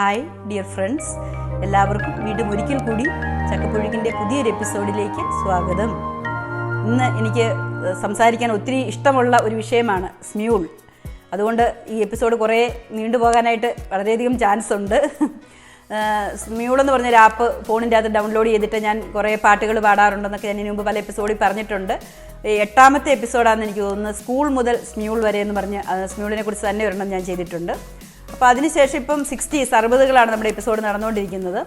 Hi dear friends, എല്ലാവർക്കും വീണ്ടും ഒരിക്കൽ കൂടി ചക്കപ്പുഴുക്കിൻ്റെ പുതിയൊരു എപ്പിസോഡിലേക്ക് സ്വാഗതം. ഇന്ന് എനിക്ക് സംസാരിക്കാൻ ഒത്തിരി ഇഷ്ടമുള്ള ഒരു വിഷയമാണ് സ്മ്യൂൾ. അതുകൊണ്ട് ഈ എപ്പിസോഡ് കുറേ നീണ്ടുപോകാനായിട്ട് വളരെയധികം ചാൻസ് ഉണ്ട്. സ്മ്യൂൾ എന്ന് പറഞ്ഞൊരു ആപ്പ് ഫോണിൻ്റെ അകത്ത് ഡൗൺലോഡ് ചെയ്തിട്ട് ഞാൻ കുറേ പാട്ടുകൾ പാടാറുണ്ടെന്നൊക്കെ ഞാൻ ഇതിനു മുമ്പ് പല എപ്പിസോഡിൽ പറഞ്ഞിട്ടുണ്ട്. 8ാമത്തെ എപ്പിസോഡാണെന്ന് എനിക്ക് തോന്നുന്നത്. സ്കൂൾ മുതൽ സ്മ്യൂൾ വരെ എന്ന് പറഞ്ഞ് സ്മ്യൂളിനെ കുറിച്ച് തന്നെ ഒരെണ്ണം ഞാൻ ചെയ്തിട്ടുണ്ട്. അപ്പോൾ അതിനുശേഷം ഇപ്പം 60s നമ്മുടെ എപ്പിസോഡ് നടന്നുകൊണ്ടിരിക്കുന്നത്.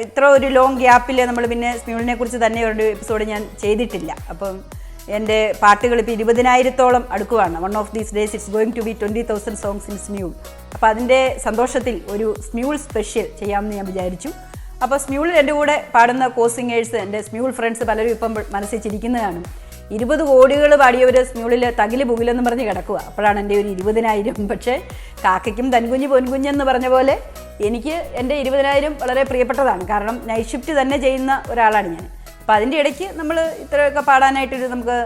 ഇത്ര ഒരു ലോങ് ഗ്യാപ്പിൽ നമ്മൾ പിന്നെ സ്മ്യൂളിനെ കുറിച്ച് തന്നെ ഒരു എപ്പിസോഡ് ഞാൻ ചെയ്തിട്ടില്ല. അപ്പം എൻ്റെ പാട്ടുകൾ ഇപ്പോൾ 20,000-ഓളം അടുക്കുവാണ്. One of these days it's going to be 20,000 songs in Smule. അപ്പോൾ അതിൻ്റെ സന്തോഷത്തിൽ ഒരു സ്മ്യൂൾ സ്പെഷ്യൽ ചെയ്യാമെന്ന് ഞാൻ വിചാരിച്ചു. അപ്പോൾ സ്മ്യൂളിൽ എൻ്റെ കൂടെ പാടുന്ന കോസിംഗേഴ്സ്, എൻ്റെ സ്മ്യൂൾ ഫ്രണ്ട്സ് പലരും ഇപ്പം മനസ്സിൽ ചിരിക്കുന്നത് കാണും. 20 കോടികൾ പാടിയവർ സ്മ്യൂളിൽ തകില് പുകിലെന്ന് പറഞ്ഞ് കിടക്കുക. അപ്പോഴാണ് എൻ്റെ ഒരു 20,000. പക്ഷേ കാക്കയ്ക്കും തൻകുഞ്ഞ് പൊൻകുഞ്ഞെന്ന് പറഞ്ഞ പോലെ എനിക്ക് എൻ്റെ 20,000 വളരെ പ്രിയപ്പെട്ടതാണ്. കാരണം നൈറ്റ് ഷിഫ്റ്റ് തന്നെ ചെയ്യുന്ന ഒരാളാണ് ഞാൻ. അപ്പോൾ അതിൻ്റെ ഇടയ്ക്ക് നമ്മൾ ഇത്രയൊക്കെ പാടാനായിട്ടൊരു നമുക്ക്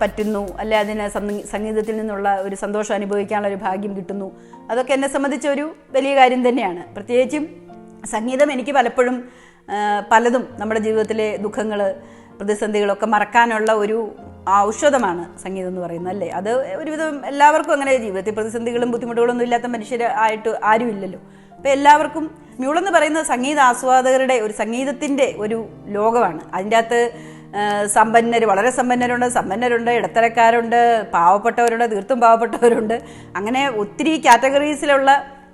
പറ്റുന്നു, അല്ലെ അതിന് സംഗീതത്തിൽ നിന്നുള്ള ഒരു സന്തോഷം അനുഭവിക്കാനുള്ള ഒരു ഭാഗ്യം കിട്ടുന്നു. അതൊക്കെ എന്നെ സംബന്ധിച്ചൊരു വലിയ കാര്യം തന്നെയാണ്. പ്രത്യേകിച്ചും സംഗീതം എനിക്ക് പലപ്പോഴും പലതും നമ്മുടെ ജീവിതത്തിലെ ദുഃഖങ്ങൾ, പ്രതിസന്ധികളൊക്കെ മറക്കാനുള്ള ഒരു ഔഷധമാണ് സംഗീതം എന്ന് പറയുന്നത്, അല്ലേ? അത് ഒരുവിധം എല്ലാവർക്കും അങ്ങനെ ജീവിതത്തിൽ പ്രതിസന്ധികളും ബുദ്ധിമുട്ടുകളൊന്നും ഇല്ലാത്ത മനുഷ്യരായിട്ട് ആരും ഇല്ലല്ലോ. അപ്പോൾ എല്ലാവർക്കും സ്മ്യൂളെന്ന് പറയുന്നത് സംഗീത ആസ്വാദകരുടെ ഒരു സംഗീതത്തിൻ്റെ ഒരു ലോകമാണ്. അതിൻ്റെ അകത്ത് വളരെ സമ്പന്നരുണ്ട്, ഇടത്തരക്കാരുണ്ട്, പാവപ്പെട്ടവരുണ്ട്, തീർത്തും പാവപ്പെട്ടവരുണ്ട്. അങ്ങനെ ഒത്തിരി കാറ്റഗറീസിലുള്ള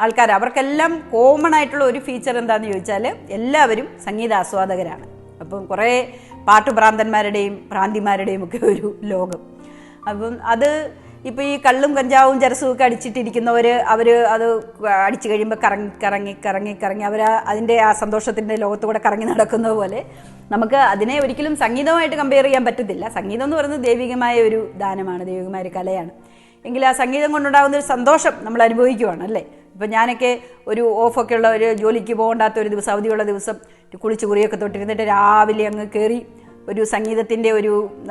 ആൾക്കാർ. അവർക്കെല്ലാം കോമൺ ആയിട്ടുള്ള ഒരു ഫീച്ചർ എന്താണെന്ന് ചോദിച്ചാൽ എല്ലാവരും സംഗീത ആസ്വാദകരാണ്. അപ്പം കുറേ പാട്ടുഭ്രാന്തന്മാരുടെയും ഭ്രാന്തിമാരുടെയും ഒക്കെ ഒരു ലോകം. അപ്പം അത് ഇപ്പോൾ ഈ കള്ളും കഞ്ചാവും ചരസും ഒക്കെ അടിച്ചിട്ടിരിക്കുന്നവർ, അവർ അത് അടിച്ചു കഴിയുമ്പോൾ കറങ്ങി അവർ അതിൻ്റെ ആ സന്തോഷത്തിൻ്റെ ലോകത്തുകൂടെ കറങ്ങി നടക്കുന്നത് പോലെ നമുക്ക് അതിനെ ഒരിക്കലും സംഗീതമായിട്ട് കമ്പയർ ചെയ്യാൻ പറ്റത്തില്ല. സംഗീതം എന്ന് പറയുന്നത് ദൈവികമായ ഒരു ദാനമാണ്, ദൈവികമായ ഒരു കലയാണ്. എങ്കിൽ ആ സംഗീതം കൊണ്ടുണ്ടാകുന്ന ഒരു സന്തോഷം നമ്മൾ അനുഭവിക്കുവാണ്, അല്ലേ? ഇപ്പം ഞാനൊക്കെ ഒരു ഓഫൊക്കെ ഉള്ള ഒരു ജോലിക്ക് പോകണ്ടാത്ത ഒരു ദിവസം, അവധിയുള്ള ദിവസം കുളിച്ച് കുറിയൊക്കെ തൊട്ടിരുന്നിട്ട് രാവിലെ അങ്ങ് കയറി ഒരു സംഗീതത്തിൻ്റെ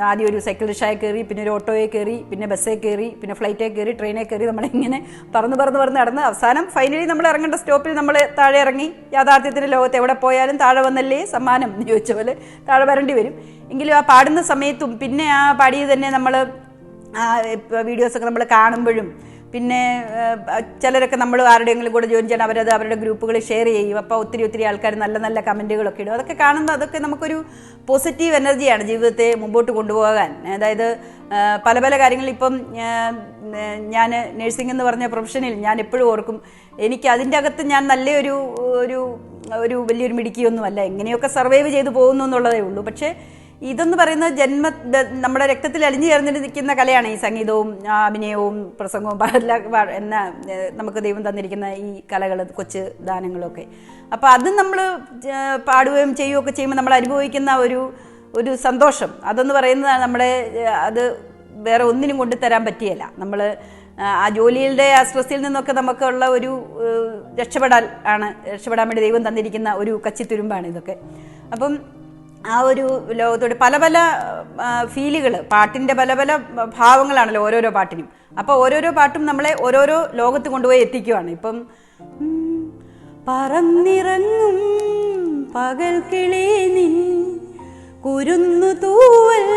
ആദ്യം ഒരു സൈക്കിൾ റിക്ഷയിൽ കയറി, പിന്നെ ഒരു ഓട്ടോയിൽ കയറി, പിന്നെ ബസ്സിൽ കയറി, പിന്നെ ഫ്ലൈറ്റിൽ കയറി, ട്രെയിനിൽ കയറി, നമ്മളിങ്ങനെ പറന്ന് നടന്ന് അവസാനം ഫൈനലി നമ്മൾ ഇറങ്ങേണ്ട സ്റ്റോപ്പിൽ നമ്മൾ താഴെ ഇറങ്ങി. യാഥാർത്ഥ്യത്തിൻ്റെ ലോകത്ത് എവിടെ പോയാലും താഴെ വന്നല്ലേ സമ്മാനം എന്ന് ചോദിച്ച പോലെ താഴെ വരേണ്ടി വരും. എങ്കിലും ആ പാടുന്ന സമയത്തും പിന്നെ ആ പാടിയത് തന്നെ നമ്മൾ വീഡിയോസൊക്കെ നമ്മൾ കാണുമ്പോഴും, പിന്നെ ചിലരൊക്കെ നമ്മൾ ആരുടെയെങ്കിലും കൂടെ ജോയിൻ ചെയ്യണം, അവരത് അവരുടെ ഗ്രൂപ്പുകളിൽ ഷെയർ ചെയ്യും. അപ്പോൾ ഒത്തിരി ആൾക്കാർ നല്ല കമൻറ്റുകളൊക്കെ ഇടും. അതൊക്കെ കാണുമ്പോൾ അതൊക്കെ നമുക്കൊരു പോസിറ്റീവ് എനർജിയാണ് ജീവിതത്തെ മുമ്പോട്ട് കൊണ്ടുപോകാൻ. അതായത് പല കാര്യങ്ങളിൽ ഇപ്പം ഞാൻ നഴ്സിംഗ് എന്ന് പറഞ്ഞ പ്രൊഫഷനിൽ ഞാൻ എപ്പോഴും ഓർക്കും, എനിക്ക് അതിൻ്റെ അകത്ത് ഞാൻ നല്ലൊരു വലിയൊരു മിടുക്കിയൊന്നുമല്ല, എങ്ങനെയൊക്കെ സർവൈവ് ചെയ്ത് പോകുന്നു എന്നുള്ളതേ ഉള്ളൂ. പക്ഷേ ഇതെന്ന് പറയുന്നത് നമ്മുടെ രക്തത്തിൽ അലിഞ്ഞു ചേർന്നിരിക്കുന്ന കലയാണ് ഈ സംഗീതവും അഭിനയവും പ്രസംഗവും നമുക്ക് ദൈവം തന്നിരിക്കുന്ന ഈ കലകൾ, കൊച്ചു ദാനങ്ങളൊക്കെ. അപ്പോൾ അത് നമ്മൾ പാടുകയും ചെയ്യുകയൊക്കെ ചെയ്യുമ്പോൾ നമ്മൾ അനുഭവിക്കുന്ന ഒരു സന്തോഷം, അതെന്ന് പറയുന്നത് അത് വേറെ ഒന്നിനും കൊണ്ടുതരാൻ പറ്റിയല്ല. നമ്മൾ ആ ജോലിയുടെ ആ സ്ട്രെസ്സിൽ നിന്നൊക്കെ നമുക്കുള്ള ഒരു രക്ഷപ്പെടാൻ വേണ്ടി ദൈവം തന്നിരിക്കുന്ന ഒരു കച്ചിത്തുരുമ്പാണ് ഇതൊക്കെ. അപ്പം ആ ഒരു ലോകത്തോട് പല ഫീലുകൾ, പാട്ടിൻ്റെ പല ഭാവങ്ങളാണല്ലോ ഓരോരോ പാട്ടിനും. അപ്പോൾ ഓരോരോ പാട്ടും നമ്മളെ ഓരോരോ ലോകത്ത് കൊണ്ടുപോയി എത്തിക്കുവാണ്. ഇപ്പം പറന്നിറങ്ങും പകൽ കിളി നിൻ കുരുന്നു തൂവൽ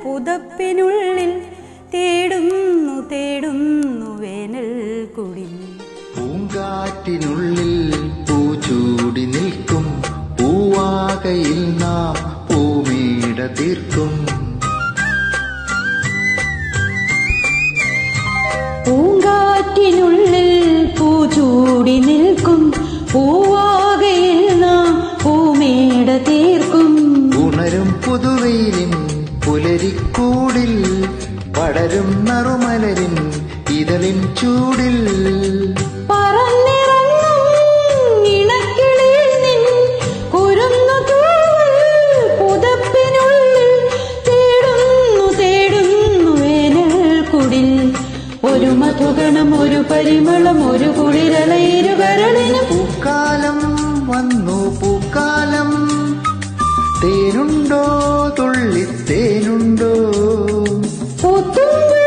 പുതപ്പിനുള്ളിൽ തേടുന്നു വേനൽ കുടിൽ. പൂങ്കാറ്റിനുള്ളിൽ പൂച്ചൂടി നിൽക്കും പൂവാകയിൽ നാം പൂമീട തീർക്കും. പൂങ്കാറ്റിനുള്ളിൽ പൂച്ചൂടി നിൽക്കും പൂവാകയിൽ നാം പൂമീട തീർക്കും. ഉണരും പുതുവെയിലിൻ പുലരിക്കൂടിൽ പടരും നറുമലരിൻ ഇതളിൻ ചൂടിൽ. ഒരു മധുഗണം, ഒരു പരിമളം, ഒരു കുളിരലയിരുകരളിന് പൂക്കാലം വന്നു പൂക്കാലം. തേനുണ്ടോ തുള്ളിത്തേനുണ്ടോ? പൂത്തുമ്പി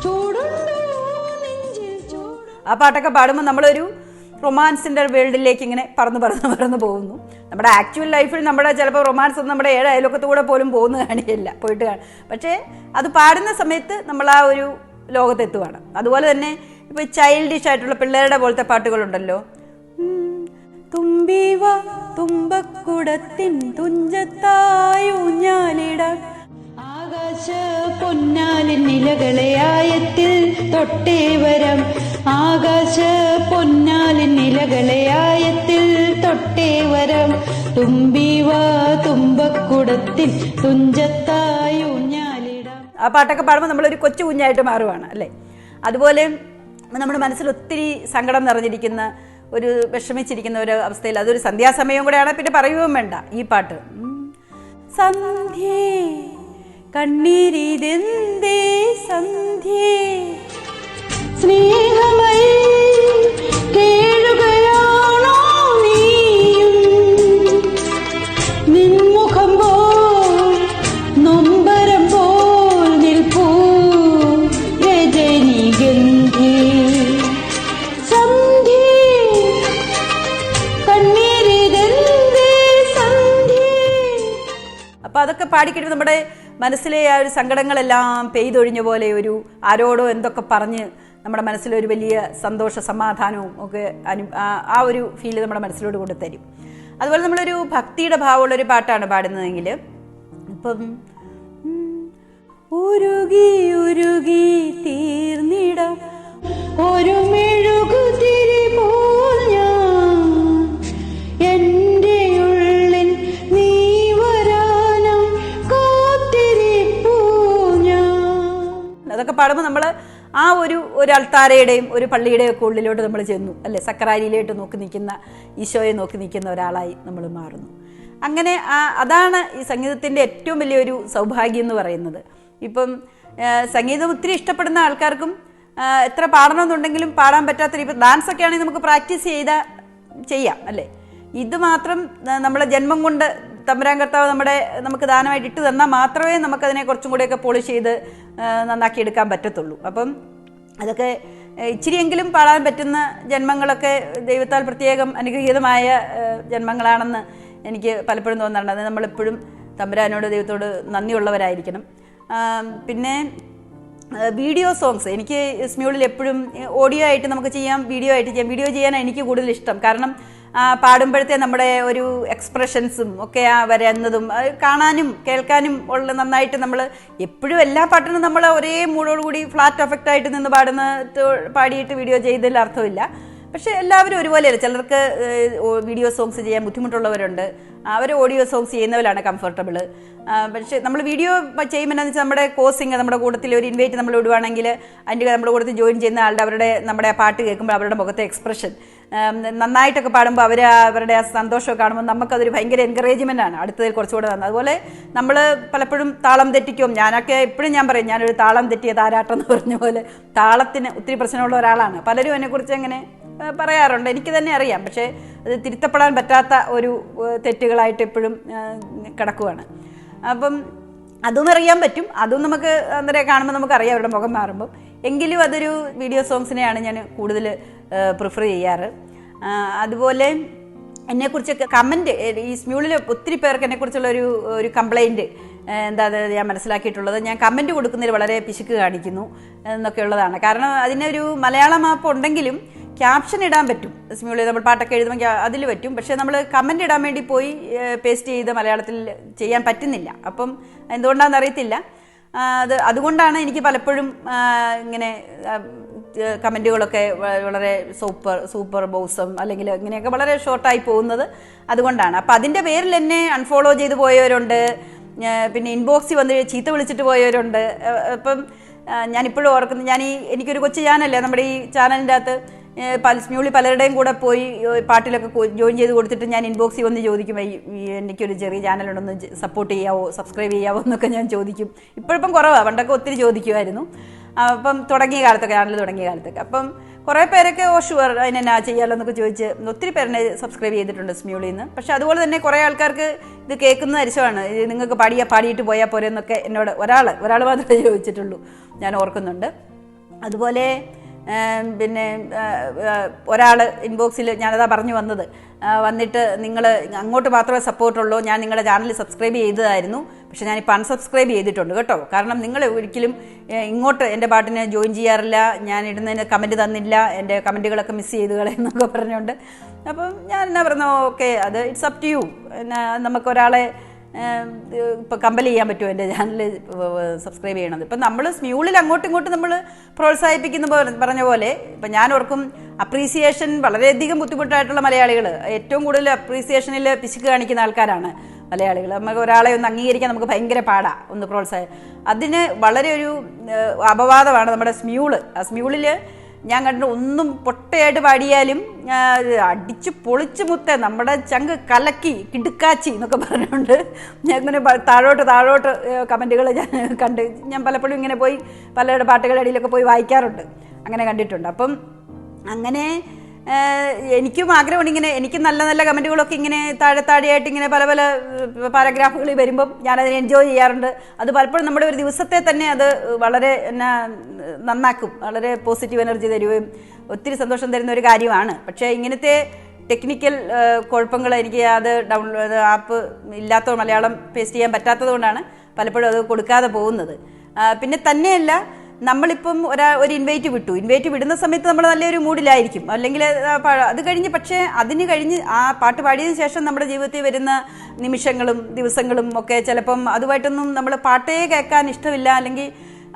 ചൂടുണ്ടോ? ആ പാട്ടൊക്കെ പാടുമ്പോൾ നമ്മളൊരു റൊമാൻസിൻ്റെ വേൾഡിലേക്ക് ഇങ്ങനെ പറന്ന് പോകുന്നു. നമ്മുടെ ആക്ച്വൽ ലൈഫിൽ നമ്മുടെ ചിലപ്പോൾ റൊമാൻസ് ഒന്നും നമ്മുടെ 7 അയൽവക്കത്തൂടെ പോലും പോകുന്ന കാണിയല്ല, പോയിട്ട് കാണും. പക്ഷേ അത് പാടുന്ന സമയത്ത് നമ്മൾ ആ ഒരു ലോകത്തെത്തുവാണ്. അതുപോലെ തന്നെ ഇപ്പോൾ ചൈൽഡിഷ് ആയിട്ടുള്ള പിള്ളേരുടെ പോലത്തെ പാട്ടുകളുണ്ടല്ലോ. തുമ്പിവ തുമ്പക്കുടത്തിൻ തുഞ്ചത്തായി ഊഞ്ഞാലിടാം, ആകാശ പൊന്നാലിൻ നിലകളെ ആയത്തിൽ തൊട്ടേ വരം, ആകാശ പൊന്നാലിൻ നിലകളെ ആയത്തിൽ തൊട്ടേ വരം, തുമ്പിവ തുമ്പക്കുടത്തിൻ തുഞ്ചത്തായി ഊഞ്ഞാലിടാം. ആ പാട്ടൊക്കെ പാടുമ്പോൾ നമ്മളൊരു കൊച്ചു കുഞ്ഞായിട്ട് മാറുവാണ് അല്ലേ. അതുപോലെ നമ്മുടെ മനസ്സിൽ ഒത്തിരി സങ്കടം നിറഞ്ഞിരിക്കുന്ന ഒരു വിഷമിച്ചിരിക്കുന്ന ഒരു അവസ്ഥയിൽ അതൊരു സന്ധ്യാസമയവും കൂടെയാണ്. പിന്നെ പറയുകയും വേണ്ട ഈ പാട്ട്. സന്ധ്യേ കണ്ണീരിതെന്തേ സന്ധ്യേ സ്നേഹമയി കേഴുകയാണോ നീയും, നിൻമുഖം പോൽ നൊമ്പരം പോൽ നിൽപ്പൂ രജനിഗന്ധി, സന്ധ്യേ കണ്ണീരിതെന്തേ സന്ധ്യേ. അപ്പോൾ അതൊക്കെ പാടിക്കഴിയുമ്പോൾ നമ്മുടെ മനസ്സിലെ ആ ഒരു സങ്കടങ്ങളെല്ലാം പെയ്തൊഴിഞ്ഞ പോലെ ഒരു ആരോടോ എന്തൊക്കെ പറഞ്ഞ് നമ്മുടെ മനസ്സിലൊരു വലിയ സന്തോഷ സമാധാനവും ഒക്കെ ആ ഒരു ഫീല് നമ്മുടെ മനസ്സിലോട്ട് കൊണ്ട് തരും. അതുപോലെ നമ്മളൊരു ഭക്തിയുടെ ഭാവമുള്ളൊരു പാട്ടാണ് പാടുന്നതെങ്കിൽ ഇപ്പം ഉരുകി ഉരുകി തീർന്നിടം ഒരു മെഴുകുതിരി പോൽ ഞാൻ എൻ്റെ ഉള്ളിൽ നീ വരാനായി കാത്തിരിപ്പൂ ഞാൻ. അതൊക്കെ പാടുമ്പോൾ നമ്മൾ ആ ഒരു അൾത്താരയുടെയും ഒരു പള്ളിയുടെയും ഒക്കെ ഉള്ളിലോട്ട് നമ്മൾ ചെന്നു അല്ലേ. സക്കറാരിയിലോട്ട് നോക്കി നിൽക്കുന്ന ഈശോയെ നോക്കി നിൽക്കുന്ന ഒരാളായി നമ്മൾ മാറുന്നു. അങ്ങനെ അതാണ് ഈ സംഗീതത്തിൻ്റെ ഏറ്റവും വലിയൊരു സൗഭാഗ്യം എന്ന് പറയുന്നത്. ഇപ്പം സംഗീതം ഒത്തിരി ഇഷ്ടപ്പെടുന്ന ആൾക്കാർക്കും എത്ര പാടണമെന്നുണ്ടെങ്കിലും പാടാൻ പറ്റാത്ത ഇപ്പം ഡാൻസൊക്കെ ആണെങ്കിൽ നമുക്ക് പ്രാക്ടീസ് ചെയ്യാം അല്ലേ. ഇത് മാത്രം നമ്മളെ ജന്മം കൊണ്ട് തമ്പുരാൻ കർത്താവ് നമുക്ക് ദാനമായിട്ട് ഇട്ട് തന്നാൽ മാത്രമേ നമുക്കതിനെ കുറച്ചും കൂടെയൊക്കെ പോളിഷ് ചെയ്ത് നന്നാക്കി എടുക്കാൻ പറ്റത്തുള്ളൂ. അപ്പം അതൊക്കെ ഇച്ചിരിയെങ്കിലും പാടാൻ പറ്റുന്ന ജന്മങ്ങളൊക്കെ ദൈവത്താൽ പ്രത്യേകം അനുഗ്രഹീതമായ ജന്മങ്ങളാണെന്ന് എനിക്ക് പലപ്പോഴും തോന്നാറുണ്ട്. അത് നമ്മളെപ്പോഴും തമ്പുരാനോട് ദൈവത്തോട് നന്ദിയുള്ളവരായിരിക്കണം. പിന്നെ വീഡിയോ സോങ്സ് എനിക്ക് സ്മ്യൂളിൽ എപ്പോഴും ഓഡിയോ ആയിട്ട് നമുക്ക് ചെയ്യാം, വീഡിയോ ആയിട്ട് ചെയ്യാം. വീഡിയോ ചെയ്യാനാണ് എനിക്ക് കൂടുതൽ ഇഷ്ടം. കാരണം പാടുമ്പോഴത്തെ നമ്മുടെ ഒരു എക്സ്പ്രഷൻസും ഒക്കെ വരുന്നതും കാണാനും കേൾക്കാനും ഉള്ള നന്നായിട്ട് നമ്മൾ എപ്പോഴും എല്ലാ പാട്ടിനും നമ്മൾ ഒരേ മൂടോടുകൂടി ഫ്ലാറ്റ് എഫക്റ്റായിട്ട് നിന്ന് പാടിയിട്ട് വീഡിയോ ചെയ്തതിൽ അർത്ഥമില്ല. പക്ഷേ എല്ലാവരും ഒരുപോലെയല്ല. ചിലർക്ക് വീഡിയോ സോങ്സ് ചെയ്യാൻ ബുദ്ധിമുട്ടുള്ളവരുണ്ട്, അവർ ഓഡിയോ സോങ്സ് ചെയ്യുന്നവരാണ് കംഫർട്ടബിൾ. പക്ഷേ നമ്മൾ വീഡിയോ ചെയ്യുമ്പോൾ എന്താണെന്ന് വെച്ചാൽ നമ്മുടെ കോസിങ് നമ്മുടെ കൂട്ടത്തിൽ ഒരു ഇൻവൈറ്റ് നമ്മൾ ഇടുവാണെങ്കിൽ അതിൻ്റെ നമ്മുടെ കൂട്ടത്തിൽ ജോയിൻ ചെയ്യുന്ന ആളുടെ നമ്മുടെ ആ പാട്ട് കേൾക്കുമ്പോൾ അവരുടെ മുഖത്തെ എക്സ്പ്രഷൻ നന്നായിട്ടൊക്കെ പാടുമ്പോൾ അവരുടെ ആ സന്തോഷമൊക്കെ കാണുമ്പോൾ നമുക്കതൊരു ഭയങ്കര എൻകറേജ്മെൻ്റ് ആണ് അടുത്തതിൽ കുറച്ചുകൂടെ നന്നത്. അതുപോലെ നമ്മൾ പലപ്പോഴും താളം തെറ്റിക്കും. ഞാനൊക്കെ എപ്പോഴും ഞാൻ പറയും ഞാനൊരു താളം തെറ്റിയ താരാട്ടം എന്ന് പറഞ്ഞ പോലെ താളത്തിന് ഒത്തിരി പ്രശ്നമുള്ള ഒരാളാണ്. പലരും അതിനെക്കുറിച്ച് അങ്ങനെ പറയാറുണ്ട്, എനിക്ക് തന്നെ അറിയാം. പക്ഷേ അത് തിരുത്തപ്പെടാൻ പറ്റാത്ത ഒരു തെറ്റുകളായിട്ട് എപ്പോഴും കിടക്കുവാണ്. അപ്പം അതും അറിയാൻ പറ്റും, അതും നമുക്ക് അന്നേരം കാണുമ്പോൾ നമുക്കറിയാം അവരുടെ മുഖം മാറുമ്പം. എങ്കിലും അതൊരു വീഡിയോ സോങ്സിനെയാണ് ഞാൻ കൂടുതൽ പ്രിഫർ ചെയ്യാറ്. അതുപോലെ എന്നെക്കുറിച്ചൊക്കെ കമൻറ്റ് ഈ സ്മ്യൂളിൽ ഒത്തിരി പേർക്ക് എന്നെക്കുറിച്ചുള്ള ഒരു കംപ്ലൈൻറ്റ് എന്താ ഞാൻ മനസ്സിലാക്കിയിട്ടുള്ളത്, ഞാൻ കമൻറ്റ് കൊടുക്കുന്നതിൽ വളരെ പിശുക്ക് കാണിക്കുന്നു എന്നൊക്കെ ഉള്ളതാണ്. കാരണം അതിനൊരു മലയാളം മാപ്പ് ഉണ്ടെങ്കിലും ക്യാപ്ഷൻ ഇടാൻ പറ്റും. സ്മ്യൂളിൽ നമ്മൾ പാട്ടൊക്കെ എഴുതുമ്പോൾ അതിൽ പറ്റും. പക്ഷേ നമ്മൾ കമൻറ്റ് ഇടാൻ വേണ്ടി പോയി പേസ്റ്റ് ചെയ്ത് മലയാളത്തിൽ ചെയ്യാൻ പറ്റുന്നില്ല. അപ്പം എന്തുകൊണ്ടാണെന്ന് അറിയത്തില്ല. അതുകൊണ്ടാണ് എനിക്ക് പലപ്പോഴും ഇങ്ങനെ കമൻറ്റുകളൊക്കെ വളരെ സൂപ്പർ ബോസം അല്ലെങ്കിൽ ഇങ്ങനെയൊക്കെ വളരെ ഷോർട്ടായി പോകുന്നത് അതുകൊണ്ടാണ്. അപ്പം അതിൻ്റെ പേരിൽ എന്നെ അൺഫോളോ ചെയ്ത് പോയവരുണ്ട്, പിന്നെ ഇൻബോക്സിൽ വന്ന് ചീത്ത വിളിച്ചിട്ട് പോയവരുണ്ട്. അപ്പം ഞാനിപ്പോഴും ഓർക്കുന്നു, എനിക്കൊരു കൊച്ചു ചാനലല്ലേ നമ്മുടെ ഈ ചാനലിൻ്റെ അകത്ത് സ്മ്യൂളിൽ പലരുടെയും കൂടെ പോയി പാട്ടിലൊക്കെ ജോയിൻ ചെയ്ത് കൊടുത്തിട്ട് ഞാൻ ഇൻബോക്സിൽ വന്ന് ചോദിക്കും, എനിക്കൊരു ചെറിയ ചാനലുണ്ടൊന്ന് സപ്പോർട്ട് ചെയ്യാവോ, സബ്സ്ക്രൈബ് ചെയ്യാവോ എന്നൊക്കെ ഞാൻ ചോദിക്കും. ഇപ്പോഴിപ്പം കുറവാണ്, പണ്ടൊക്കെ ഒത്തിരി ചോദിക്കുമായിരുന്നു. അപ്പം ചാനൽ തുടങ്ങിയ കാലത്തൊക്കെ. അപ്പം കുറേ പേരൊക്കെ ഷുവർ അതിനെന്നാ ചെയ്യാമല്ലോ എന്നൊക്കെ ചോദിച്ച് ഒത്തിരി പേരെന്നെ സബ്സ്ക്രൈബ് ചെയ്തിട്ടുണ്ട് സ്മ്യൂളിൽ നിന്ന്. പക്ഷേ അതുപോലെ തന്നെ കുറേ ആൾക്കാർക്ക് ഇത് കേൾക്കുന്നത് അരിശമാണ്, ഇത് നിങ്ങൾക്ക് പാടിയിട്ട് പോയാൽ പോരെ എന്നൊക്കെ എന്നോട് ഒരാൾ മാത്രമേ ചോദിച്ചിട്ടുള്ളൂ, ഞാൻ ഓർക്കുന്നുണ്ട്. അതുപോലെ പിന്നെ ഒരാൾ ഇൻബോക്സിൽ ഞാനതാ പറഞ്ഞു വന്നത്, വന്നിട്ട് നിങ്ങൾ അങ്ങോട്ട് മാത്രമേ സപ്പോർട്ടുള്ളൂ, ഞാൻ നിങ്ങളുടെ ചാനൽ സബ്സ്ക്രൈബ് ചെയ്തതായിരുന്നു, പക്ഷേ ഞാനിപ്പോൾ അൺസബ്സ്ക്രൈബ് ചെയ്തിട്ടുണ്ട് കേട്ടോ. കാരണം നിങ്ങൾ ഒരിക്കലും ഇങ്ങോട്ട് എൻ്റെ പാട്ടിന് ജോയിൻ ചെയ്യാറില്ല, ഞാൻ ഇടുന്നതിന് കമൻറ്റ് തന്നില്ല, എൻ്റെ കമൻറ്റുകളൊക്കെ മിസ് ചെയ്ത് കളയെന്നൊക്കെ പറഞ്ഞുകൊണ്ട്. അപ്പം ഞാൻ എന്നാ പറഞ്ഞു, ഓക്കെ, അത് ഇറ്റ്സ് അപ് ടു യു. നമുക്കൊരാളെ ഇപ്പോൾ കമ്പൽ ചെയ്യാൻ പറ്റുമോ എൻ്റെ ചാനൽ സബ്സ്ക്രൈബ് ചെയ്യണത്? ഇപ്പം നമ്മൾ സ്മ്യൂളിൽ അങ്ങോട്ടും ഇങ്ങോട്ടും നമ്മൾ പ്രോത്സാഹിപ്പിക്കുന്ന പറഞ്ഞ പോലെ, ഇപ്പം ഞാൻ ഓർക്കും അപ്രീസിയേഷൻ വളരെയധികം ബുദ്ധിമുട്ടായിട്ടുള്ള മലയാളികൾ, ഏറ്റവും കൂടുതൽ അപ്രീസിയേഷനിൽ പിശുക്ക് കാണിക്കുന്ന ആൾക്കാരാണ് മലയാളികൾ. നമുക്ക് ഒരാളെ ഒന്ന് അംഗീകരിക്കാൻ നമുക്ക് ഭയങ്കര പാടാണ്, ഒന്ന് അതിന് വളരെ ഒരു അപവാദമാണ് നമ്മുടെ സ്മ്യൂള്. ആ സ്മ്യൂളിൽ ഞാൻ കണ്ടിട്ട് ഒന്നും പൊട്ടയായിട്ട് പാടിയാലും അടിച്ച് പൊളിച്ച് മുത്ത നമ്മുടെ ചങ്ക് കലക്കി കിടുക്കാച്ചി എന്നൊക്കെ പറഞ്ഞുകൊണ്ട് ഞാൻ ഇങ്ങനെ താഴോട്ട് കമൻറ്റുകൾ ഞാൻ പലപ്പോഴും ഇങ്ങനെ പോയി പലരുടെ പാട്ടുകളുടെ ഇടയിലൊക്കെ പോയി വായിക്കാറുണ്ട്, അങ്ങനെ കണ്ടിട്ടുണ്ട്. അപ്പം അങ്ങനെ എനിക്കും ആഗ്രഹമുണ്ട് ഇങ്ങനെ, എനിക്ക് നല്ല നല്ല കമൻറ്റുകളൊക്കെ ഇങ്ങനെ താഴെയായിട്ട് ഇങ്ങനെ പല പല പാരഗ്രാഫുകളിൽ വരുമ്പം ഞാനതിനെ എൻജോയ് ചെയ്യാറുണ്ട്. അത് പലപ്പോഴും നമ്മുടെ ഒരു ദിവസത്തെ തന്നെ അത് വളരെ നന്നാക്കും, വളരെ പോസിറ്റീവ് എനർജി തരുകയും ഒത്തിരി സന്തോഷം തരുന്ന ഒരു കാര്യമാണ്. പക്ഷേ ഇങ്ങനത്തെ ടെക്നിക്കൽ കുഴപ്പങ്ങൾ എനിക്ക് അത് ആപ്പ് ഇല്ലാത്ത മലയാളം പേസ്റ്റ് ചെയ്യാൻ പറ്റാത്തത് കൊണ്ടാണ് പലപ്പോഴും അത് കൊടുക്കാതെ പോകുന്നത്. പിന്നെ തന്നെയല്ല, നമ്മളിപ്പം ഒരു ഇൻവൈറ്റ് വിടുന്ന സമയത്ത് നമ്മൾ നല്ലൊരു മൂഡിലായിരിക്കും, അല്ലെങ്കിൽ അത് കഴിഞ്ഞ്, പക്ഷേ അതിന് കഴിഞ്ഞ് ആ പാട്ട് പാടിയതിന് ശേഷം നമ്മുടെ ജീവിതത്തിൽ വരുന്ന നിമിഷങ്ങളും ദിവസങ്ങളും ഒക്കെ ചിലപ്പം അതുമായിട്ടൊന്നും നമ്മൾ പാട്ടേ കേൾക്കാൻ ഇഷ്ടമില്ല, അല്ലെങ്കിൽ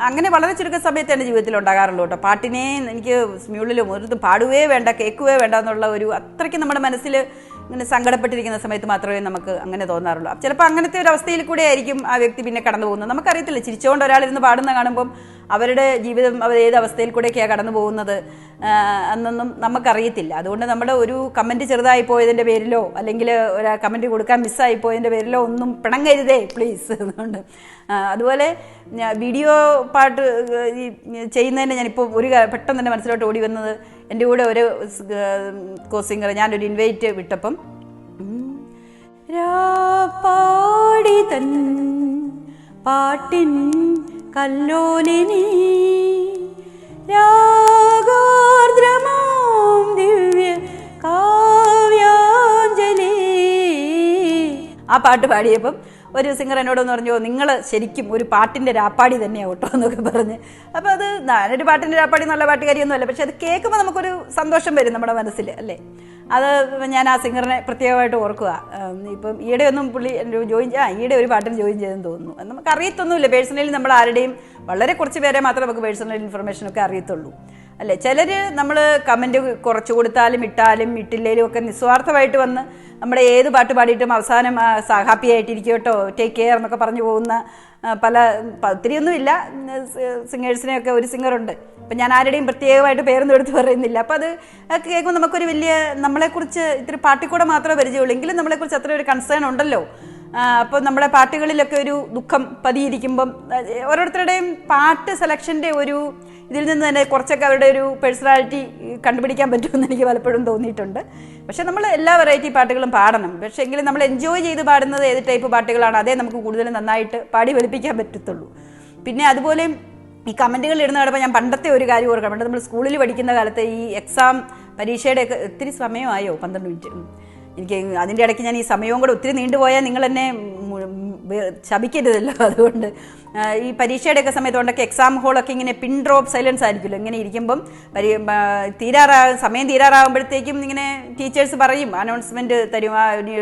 അങ്ങനെ വളരെ ചുരുക്ക സമയത്ത് എൻ്റെ ജീവിതത്തിൽ ഉണ്ടാകാറുള്ളൂ കേട്ടോ. പാട്ടിനെ എനിക്ക് സ്മ്യൂളിലും ഒരു പാടുകയേ വേണ്ട, കേൾക്കുകയേ വേണ്ട എന്നുള്ള ഒരു അത്രയ്ക്ക് നമ്മുടെ മനസ്സിൽ ഇങ്ങനെ സങ്കടപ്പെട്ടിരിക്കുന്ന സമയത്ത് മാത്രമേ നമുക്ക് അങ്ങനെ തോന്നാറുള്ളൂ. ചിലപ്പോൾ അങ്ങനത്തെ ഒരു അവസ്ഥയിൽ കൂടെ ആയിരിക്കും ആ വ്യക്തി പിന്നെ കടന്നു പോകുന്നത്. നമുക്കറിയത്തില്ല, ചിരിച്ചുകൊണ്ട് ഒരാളിരുന്ന് പാടുന്ന കാണുമ്പം അവരുടെ ജീവിതം അവർ ഏത് അവസ്ഥയിൽ കൂടെയൊക്കെയാണ് കടന്നു പോകുന്നത് എന്നൊന്നും നമുക്കറിയത്തില്ല. അതുകൊണ്ട് നമ്മുടെ ഒരു കമൻറ്റ് ചെറുതായി പോയതിൻ്റെ പേരിലോ അല്ലെങ്കിൽ ഒരു കമൻറ്റ് കൊടുക്കാൻ മിസ്സായി പോയതിൻ്റെ പേരിലോ ഒന്നും പിണങ്ങരുതേ പ്ലീസ്. അതുകൊണ്ട് അതുപോലെ വീഡിയോ പാട്ട് ചെയ്യുന്നതിന് ഞാനിപ്പോൾ പെട്ടെന്ന് തന്നെ മനസ്സിലോട്ട് ഓടി വന്നത്, എൻ്റെ കൂടെ ഒരു കോസിംഗർ ഞാനൊരു ഇൻവൈറ്റ് വിട്ടപ്പം പാടി തൻ പാട്ടിൻ കല്ലോലിനി രാഗാർദ്രമാം ദിവ്യ കാവ്യാഞ്ജലി ആ പാട്ട് പാടിയപ്പം ഒരു സിംഗർ എന്നോടൊന്ന് പറഞ്ഞു, നിങ്ങൾ ശരിക്കും ഒരു പാട്ടിൻ്റെ രാപ്പാടി തന്നെയാണ് കേട്ടോ എന്നൊക്കെ പറഞ്ഞ്. അപ്പോൾ അത് ഞാനൊരു പാട്ടിൻ്റെ രാപ്പാടി നല്ല പാട്ടുകാരിയൊന്നുമല്ല, പക്ഷെ അത് കേൾക്കുമ്പോൾ നമുക്കൊരു സന്തോഷം വരും നമ്മുടെ മനസ്സിൽ, അല്ലേ? അത് ഞാൻ ആ സിംഗറിനെ പ്രത്യേകമായിട്ട് ഓർക്കുക. ഇപ്പം ഈയിടെയൊന്നും പുള്ളി ഈയിടെ ഒരു പാട്ടിന് ജോയിൻ ചെയ്തെന്ന് തോന്നുന്നു. നമുക്ക് അറിയത്തൊന്നുമില്ല പേഴ്സണലി, നമ്മൾ ആരുടെയും വളരെ കുറച്ച് പേരെ മാത്രമേ നമുക്ക് പേഴ്സണൽ ഇൻഫർമേഷനൊക്കെ അറിയത്തുള്ളൂ, അല്ലേ? ചിലർ നമ്മൾ കമൻറ്റ് കുറച്ച് കൊടുത്താലും ഇട്ടില്ലേലും ഒക്കെ നിസ്വാർത്ഥമായിട്ട് വന്ന് നമ്മുടെ ഏത് പാട്ട് പാടിയിട്ടും അവസാനം ഹാപ്പി ആയിട്ടിരിക്കും കേട്ടോ, ടേക്ക് കെയർ എന്നൊക്കെ പറഞ്ഞു പോകുന്ന ഒത്തിരിയൊന്നുമില്ല സിംഗേഴ്സിനെയൊക്കെ. ഒരു സിംഗറുണ്ട്, ഇപ്പം ഞാൻ ആരുടെയും പ്രത്യേകമായിട്ട് പേരൊന്നും എടുത്ത് പറയുന്നില്ല. അപ്പോൾ അത് കേൾക്കുമ്പോൾ നമുക്കൊരു വലിയ നമ്മളെക്കുറിച്ച് ഇത്തിരി പാട്ടിക്കൂടെ മാത്രമേ പരിചയമുള്ളൂ, എങ്കിലും നമ്മളെക്കുറിച്ച് അത്ര ഒരു കൺസേൺ ഉണ്ടല്ലോ. അപ്പോൾ നമ്മുടെ പാട്ടുകളിലൊക്കെ ഒരു ദുഃഖം പതിയിരിക്കുമ്പം ഓരോരുത്തരുടെയും പാട്ട് സെലക്ഷൻ്റെ ഒരു ഇതിൽ നിന്ന് തന്നെ കുറച്ചൊക്കെ അവരുടെ ഒരു പേഴ്സണാലിറ്റി കണ്ടുപിടിക്കാൻ പറ്റുമെന്ന് എനിക്ക് പലപ്പോഴും തോന്നിയിട്ടുണ്ട്. പക്ഷെ നമ്മൾ എല്ലാ വെറൈറ്റി പാട്ടുകളും പാടണം, പക്ഷേ എങ്കിലും നമ്മൾ എൻജോയ് ചെയ്ത് പാടുന്നത് ഏത് ടൈപ്പ് പാട്ടുകളാണ് അതേ നമുക്ക് കൂടുതലും നന്നായിട്ട് പാടി വെളുപ്പിക്കാൻ പറ്റത്തുള്ളൂ. പിന്നെ അതുപോലെ ഈ കമൻറ്റുകൾ ഇടുന്ന കാണുമ്പോൾ ഞാൻ പണ്ടത്തെ ഒരു കാര്യം ഓർക്കണം. പണ്ട് നമ്മൾ സ്കൂളിൽ പഠിക്കുന്ന കാലത്ത് ഈ എക്സാം പരീക്ഷയുടെയൊക്കെ ഒത്തിരി സമയമായോ 12 മിനിറ്റ്, എനിക്ക് അതിൻ്റെ ഇടയ്ക്ക് ഞാൻ ഈ സമയവും കൂടെ ഒത്തിരി നീണ്ടുപോയാൽ നിങ്ങൾ എന്നെ ശപിക്കരുതല്ലോ. അതുകൊണ്ട് ഈ പരീക്ഷയുടെയൊക്കെ സമയത്ത് കൊണ്ടൊക്കെ എക്സാം ഹോളൊക്കെ ഇങ്ങനെ പിൻ ഡ്രോപ്പ് സൈലൻസ് ആയിരിക്കുമല്ലോ, ഇങ്ങനെ ഇരിക്കുമ്പം സമയം തീരാറാകുമ്പോഴത്തേക്കും ഇങ്ങനെ ടീച്ചേഴ്സ് പറയും, അനൗൺസ്മെൻറ്റ് തരും,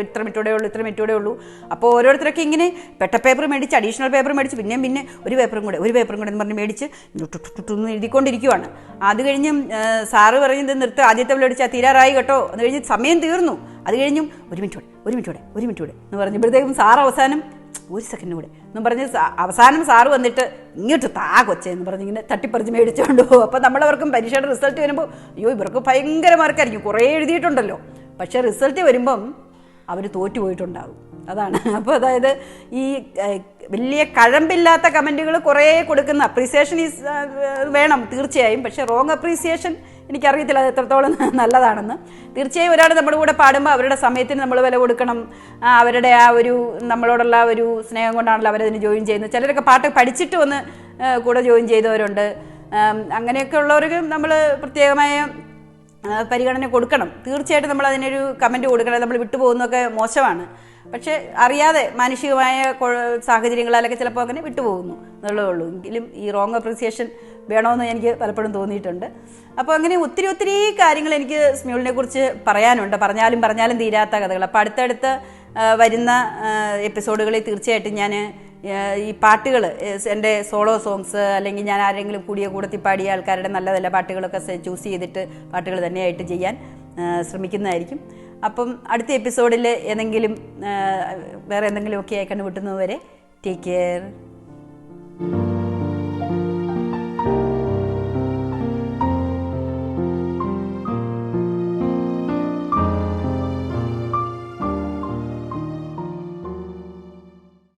ഇത്ര മിനിറ്റൂടെ ഉള്ളൂ. അപ്പോൾ ഓരോരുത്തരൊക്കെ ഇങ്ങനെ പേപ്പർ മേടിച്ച് അഡീഷണൽ പേപ്പർ മേടിച്ച് പിന്നെ ഒരു പേപ്പറും കൂടെ എന്ന് പറഞ്ഞ് മേടിച്ച് എഴുതിക്കൊണ്ടിരിക്കുവാണ്. അത് കഴിഞ്ഞ് സാറ് പറയുന്നത് നിർത്തുക, ആദ്യത്തെ വിളിച്ചാൽ തീരാറായി കേട്ടോ, അത് കഴിഞ്ഞ് സമയം തീർന്നു, അത് കഴിഞ്ഞും ഒരു മിനിറ്റ് കൂടെ എന്ന് പറഞ്ഞപ്പോഴത്തേക്കും സാർ അവസാനം ഒരു സെക്കൻഡ് കൂടെ എന്നും പറഞ്ഞ് അവസാനം സാറ് വന്നിട്ട് ഇങ്ങോട്ട് കൊച്ചേ എന്ന് പറഞ്ഞ് ഇങ്ങനെ തട്ടിപ്പറിച്ച് മേടിച്ചുകൊണ്ട് പോകും. അപ്പോൾ നമ്മളവർക്കും പരീക്ഷയുടെ റിസൾട്ട് വരുമ്പോൾ അയ്യോ ഇവർക്ക് ഭയങ്കര മാർക്കായിരിക്കും, കുറേ എഴുതിയിട്ടുണ്ടല്ലോ, പക്ഷേ റിസൾട്ട് വരുമ്പം അവർ തോറ്റുപോയിട്ടുണ്ടാകും. അതാണ്. അപ്പോൾ അതായത് ഈ വലിയ കഴമ്പില്ലാത്ത കമൻറ്റുകൾ കുറേ കൊടുക്കുന്ന അപ്രീസിയേഷൻ വേണം തീർച്ചയായും, പക്ഷേ റോങ് അപ്രീസിയേഷൻ എനിക്കറിയത്തില്ല അത് എത്രത്തോളം നല്ലതാണെന്ന്. തീർച്ചയായും ഒരാൾ നമ്മുടെ കൂടെ പാടുമ്പോൾ അവരുടെ സമയത്തിന് നമ്മൾ വില കൊടുക്കണം, അവരുടെ ആ ഒരു നമ്മളോടുള്ള ഒരു സ്നേഹം കൊണ്ടാണല്ലോ അവരതിന് ജോയിൻ ചെയ്യുന്നത്. ചിലരൊക്കെ പാട്ട് പഠിച്ചിട്ട് വന്ന് കൂടെ ജോയിൻ ചെയ്തവരുണ്ട്. അങ്ങനെയൊക്കെ ഉള്ളവർക്ക് നമ്മൾ പ്രത്യേകമായ പരിഗണന കൊടുക്കണം. തീർച്ചയായിട്ടും നമ്മൾ അതിനൊരു കമൻറ്റ് കൊടുക്കണം. നമ്മൾ വിട്ടുപോകുന്നതൊക്കെ മോശമാണ്. പക്ഷേ അറിയാതെ മാനുഷികമായ സാഹചര്യങ്ങളാലൊക്കെ ചിലപ്പോൾ അങ്ങനെ വിട്ടുപോകുന്നു എന്നുള്ളതേ ഉള്ളൂ. എങ്കിലും ഈ റോങ് അപ്രിസിയേഷൻ വേണമെന്ന് എനിക്ക് പലപ്പോഴും തോന്നിയിട്ടുണ്ട്. അപ്പോൾ അങ്ങനെ ഒത്തിരി കാര്യങ്ങൾ എനിക്ക് സ്മ്യൂളിനെ കുറിച്ച് പറയാനുണ്ട്. പറഞ്ഞാലും തീരാത്ത കഥകൾ. അപ്പോൾ അടുത്തടുത്ത് വരുന്ന എപ്പിസോഡുകളിൽ തീർച്ചയായിട്ടും ഞാൻ ഈ പാട്ടുകൾ, എൻ്റെ സോളോ സോങ്സ് അല്ലെങ്കിൽ ഞാൻ ആരെങ്കിലും കൂടത്തിൽ പാടിയ ആൾക്കാരുടെ നല്ല പാട്ടുകളൊക്കെ ചൂസ് ചെയ്തിട്ട് പാട്ടുകൾ തന്നെയായിട്ട് ചെയ്യാൻ ശ്രമിക്കുന്നതായിരിക്കും. അപ്പം അടുത്ത എപ്പിസോഡിൽ വേറെ എന്തെങ്കിലുമൊക്കെ ആയി കണ്ടുമുട്ടുന്നതുവരെ ടേക്ക് കെയർ.